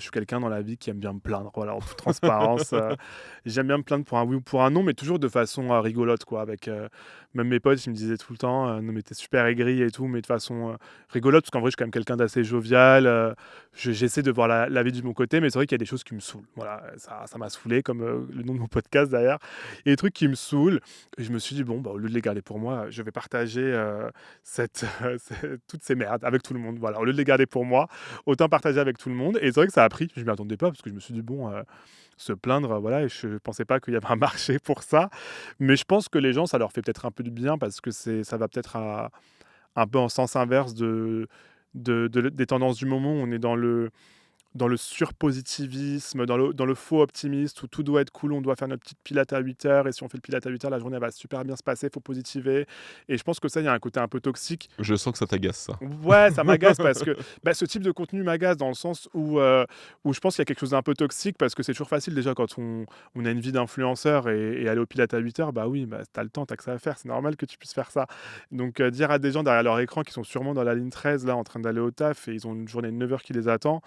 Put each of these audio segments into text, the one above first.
Je suis quelqu'un dans la vie qui aime bien me plaindre, voilà, en toute transparence, j'aime bien me plaindre pour un oui ou pour un non, mais toujours de façon, rigolote quoi avec, même mes potes, ils me disaient tout le temps, «Non mais tu super aigri et tout», mais de façon, rigolote parce qu'en vrai, je suis quand même quelqu'un d'assez jovial, j'essaie de voir la vie du bon côté, mais c'est vrai qu'il y a des choses qui me saoulent. Voilà, ça m'a saoulé comme, le nom de mon podcast d'ailleurs. Et des trucs qui me saoulent et je me suis dit: «Bon, bah, au lieu de les garder pour moi, je vais partager, cette, toutes ces merdes avec tout le monde». Voilà, au lieu de les garder pour moi, autant partager avec tout le monde. Et c'est vrai que ça a pris, je m'y attendais pas parce que je me suis dit: «Bon, se plaindre, voilà», et je pensais pas qu'il y avait un marché pour ça. Mais je pense que les gens, ça leur fait peut-être un peu de bien parce que ça va peut-être à un peu en sens inverse des tendances du moment. On est dans le surpositivisme, dans le faux optimisme où tout doit être cool, on doit faire notre petite pilates à 8 heures et si on fait le pilates à 8 heures, la journée elle va super bien se passer, faut positiver. Et je pense que ça, il y a un côté un peu toxique. Je sens que ça t'agace ça. Ouais, ça m'agace parce que, bah, ce type de contenu m'agace dans le sens où je pense qu'il y a quelque chose d'un peu toxique parce que c'est toujours facile déjà quand on a une vie d'influenceur et aller au Pilates à 8 heures, bah oui, bah, tu le temps, t'as que ça à faire, c'est normal que tu puisses faire ça. Donc dire à des gens derrière leur écran qui sont sûrement dans la ligne 13 là en train d'aller au taf et ils ont une journée de 9 heures qui les attend,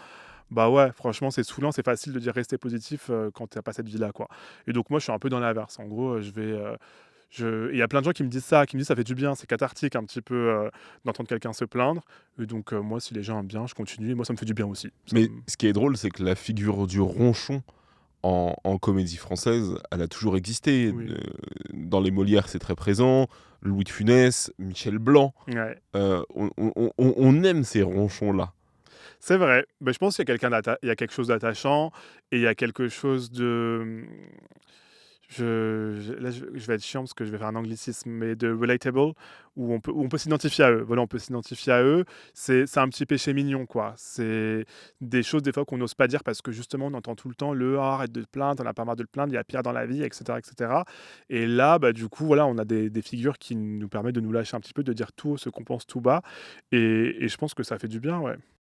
bah ouais, franchement c'est saoulant, c'est facile de dire rester positif, quand tu as pas cette vie là, quoi. Et donc moi je suis un peu dans l'inverse. En gros, il y a plein de gens qui me disent ça, qui me disent: «Ça fait du bien, c'est cathartique un petit peu, d'entendre quelqu'un se plaindre», et donc moi, si les gens aiment bien, je continue et moi, ça me fait du bien aussi. Ça Mais me ce qui est drôle, c'est que la figure du ronchon en comédie française, elle a toujours existé. Oui, Dans les Molières, c'est très présent, Louis de Funès, Michel Blanc, ouais, on aime ces ronchons-là. c'est vrai. Bah, je pense qu'il y a il y a quelque chose d'attachant et il y a quelque chose de, je vais être chiant parce que je vais faire un anglicisme, mais de relatable, où on peut s'identifier à eux. Voilà, on peut s'identifier à eux. C'est un petit péché mignon, quoi. C'est des choses, des fois, qu'on n'ose pas dire parce que, justement, on entend tout le temps le: «Ah, arrête de te plaindre, tu as pas marre de te plaindre, il y a pire dans la vie», et cetera, et cetera. Et là, bah, du coup, voilà, on a des figures qui nous permettent de nous lâcher un petit peu, de dire tout haut ce qu'on pense tout bas, et je pense que ça fait du bien, ouais.